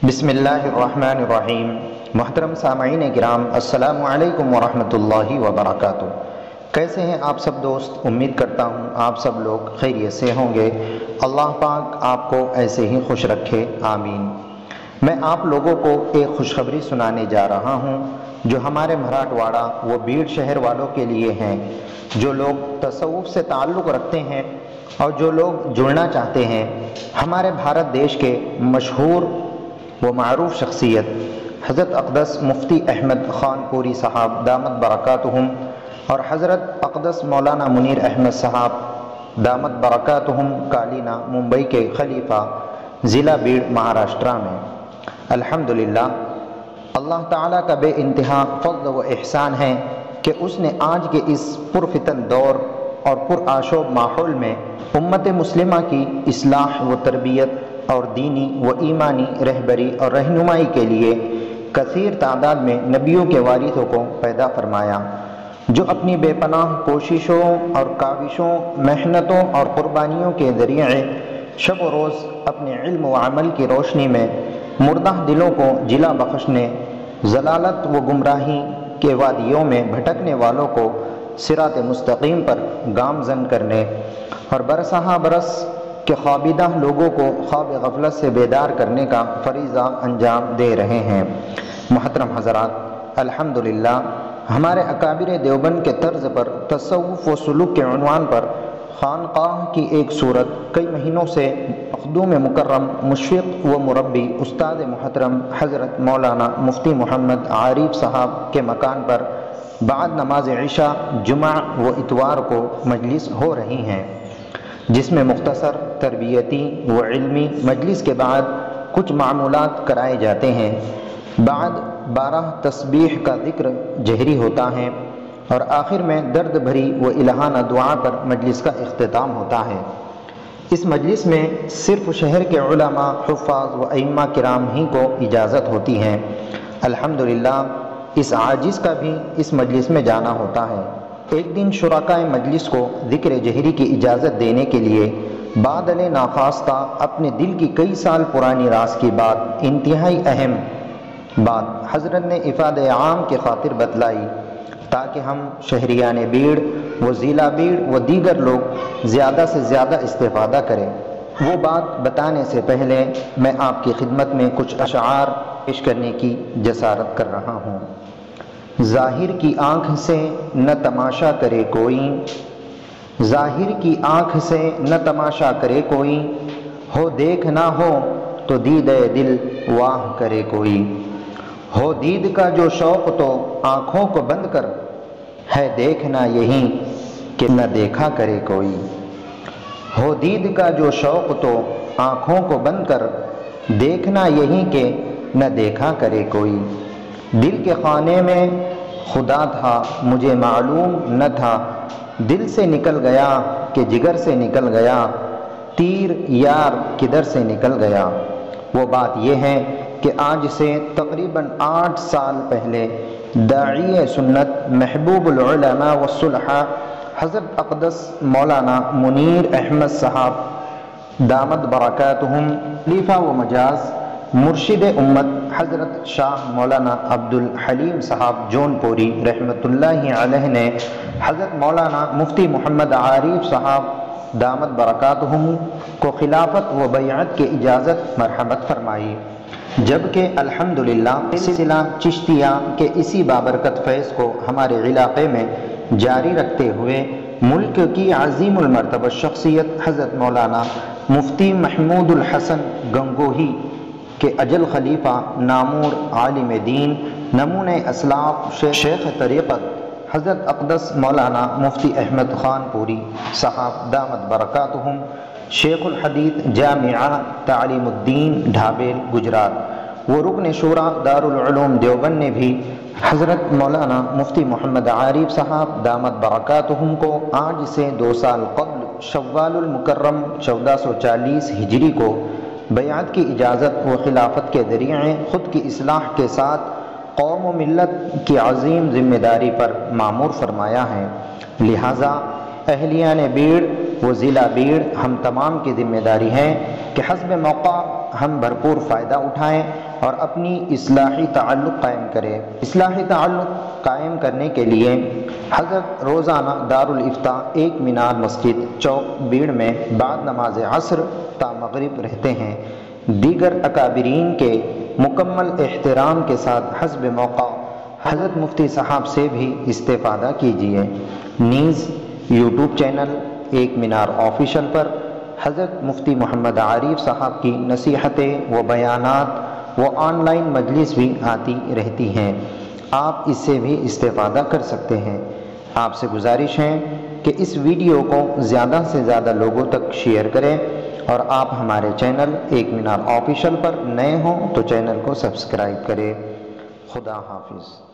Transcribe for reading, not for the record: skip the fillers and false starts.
بسم اللہ الرحمن الرحیم۔ محترم سامعین کرام، السلام علیکم ورحمۃ اللہ وبرکاتہ۔ کیسے ہیں آپ سب دوست؟ امید کرتا ہوں آپ سب لوگ خیریت سے ہوں گے۔ اللہ پاک آپ کو ایسے ہی خوش رکھے، آمین۔ میں آپ لوگوں کو ایک خوشخبری سنانے جا رہا ہوں جو ہمارے مراٹھواڑہ و بیڑ شہر والوں کے لیے ہیں، جو لوگ تصوف سے تعلق رکھتے ہیں اور جو لوگ جڑنا چاہتے ہیں۔ ہمارے بھارت دیش کے مشہور و معروف شخصیت حضرت اقدس مفتی احمد خان پوری صاحب دامت برکاتہم اور حضرت اقدس مولانا منیر احمد صاحب دامت برکاتہم کالینا ممبئی کے خلیفہ ضلع بیڑ مہاراشٹرا میں، الحمدللہ اللہ تعالیٰ کا بے انتہا فضل و احسان ہے کہ اس نے آج کے اس پرفتن دور اور پرآشوب ماحول میں امت مسلمہ کی اصلاح و تربیت اور دینی و ایمانی رہبری اور رہنمائی کے لیے کثیر تعداد میں نبیوں کے وارثوں کو پیدا فرمایا، جو اپنی بے پناہ کوششوں اور کاوشوں، محنتوں اور قربانیوں کے ذریعے شب و روز اپنے علم و عمل کی روشنی میں مردہ دلوں کو جلا بخشنے، ضلالت و گمراہی کے وادیوں میں بھٹکنے والوں کو صراط مستقیم پر گامزن کرنے اور برسہ برس کہ خوابیدہ لوگوں کو خواب غفلت سے بیدار کرنے کا فریضہ انجام دے رہے ہیں۔ محترم حضرات، الحمدللہ ہمارے اکابر دیوبند کے طرز پر تصوف و سلوک کے عنوان پر خانقاہ کی ایک صورت کئی مہینوں سے مخدوم مکرم مشفق و مربی استاد محترم حضرت مولانا مفتی محمد عارف صاحب کے مکان پر بعد نماز عشاء جمعہ و اتوار کو مجلس ہو رہی ہیں، جس میں مختصر تربیتی و علمی مجلس کے بعد کچھ معمولات کرائے جاتے ہیں۔ بعد 12 تسبیح کا ذکر جہری ہوتا ہے اور آخر میں درد بھری و الہانہ دعا پر مجلس کا اختتام ہوتا ہے۔ اس مجلس میں صرف شہر کے علماء، حفاظ و ائمہ کرام ہی کو اجازت ہوتی ہے۔ الحمدللہ اس عاجز کا بھی اس مجلس میں جانا ہوتا ہے۔ ایک دن شرکائے مجلس کو ذکر جہری کی اجازت دینے کے لیے بادل ناخواستہ اپنے دل کی کئی سال پرانی راز کی بات، انتہائی اہم بات حضرت نے افادہ عام کی خاطر بتلائی تاکہ ہم شہریان بیڑ و ضلع بیڑ و دیگر لوگ زیادہ سے زیادہ استفادہ کریں۔ وہ بات بتانے سے پہلے میں آپ کی خدمت میں کچھ اشعار پیش کرنے کی جسارت کر رہا ہوں۔ ظاہر کی آنکھ سے نہ تماشا کرے کوئی، ظاہر کی آنکھ سے نہ تماشا کرے کوئی، ہو دیکھ نہ ہو تو دیدہ دل واہ کرے کوئی، ہو دید کا جو شوق تو آنکھوں کو بند کر، ہے دیکھنا یہی کہ نہ دیکھا کرے کوئی، ہو دید کا جو شوق تو آنکھوں کو بند کر، دیکھنا یہی کہ نہ دیکھا کرے کوئی، دل کے خانے میں خدا تھا مجھے معلوم نہ تھا، دل سے نکل گیا کہ جگر سے نکل گیا، تیر یار کدھر سے نکل گیا۔ وہ بات یہ ہے کہ آج سے تقریباً 8 سال پہلے داعی سنت محبوب العلماء والصلحاء حضرت اقدس مولانا منیر احمد صاحب دامت برکاتہم خلیفہ و مجاز مرشد امت حضرت شاہ مولانا عبد الحلیم صاحب جون پوری رحمۃ اللہ علیہ نے حضرت مولانا مفتی محمد عارف صاحب دامت برکاتہم کو خلافت و بیعت کی اجازت مرحمت فرمائی، جبکہ الحمدللہ سلسلہ چشتیہ کے اسی بابرکت فیض کو ہمارے علاقے میں جاری رکھتے ہوئے ملک کی عظیم المرتبہ شخصیت حضرت مولانا مفتی محمود الحسن گنگوہی کہ اجل خلیفہ نامور عالم دین نمونہ اسلاف شیخ طریقت حضرت اقدس مولانا مفتی احمد خان پوری صاحب دامت برکاتہم شیخ الحدیث جامعہ تعلیم الدین ڈھابیل گجرات و رکن شورا دارالعلوم دیوبند نے بھی حضرت مولانا مفتی محمد عارف صاحب دامت برکاتہم کو آج سے 2 سال قبل شوال المکرم 1440 ہجری کو بیعت کی اجازت و خلافت کے ذریعے خود کی اصلاح کے ساتھ قوم و ملت کی عظیم ذمہ داری پر مامور فرمایا ہے۔ لہٰذا اہلیان بیڑ و ضلع بیڑ ہم تمام کی ذمہ داری ہے کہ حسب موقع ہم بھرپور فائدہ اٹھائیں اور اپنی اصلاحی تعلق قائم کریں۔ اصلاحی تعلق قائم کرنے کے لیے حضرت روزانہ دارالافتاء ایک مینار مسجد چوک بیڑ میں بعد نماز عصر تا مغرب رہتے ہیں۔ دیگر اکابرین کے مکمل احترام کے ساتھ حسب موقع حضرت مفتی صاحب سے بھی استفادہ کیجیے۔ نیز یوٹیوب چینل ایک مینار آفیشل پر حضرت مفتی محمد عارف صاحب کی نصیحتیں و بیانات و آن لائن مجلس بھی آتی رہتی ہیں، آپ اس سے بھی استفادہ کر سکتے ہیں۔ آپ سے گزارش ہے کہ اس ویڈیو کو زیادہ سے زیادہ لوگوں تک شیئر کریں، اور آپ ہمارے چینل ایک مینار آفیشل پر نئے ہوں تو چینل کو سبسکرائب کریں۔ خدا حافظ۔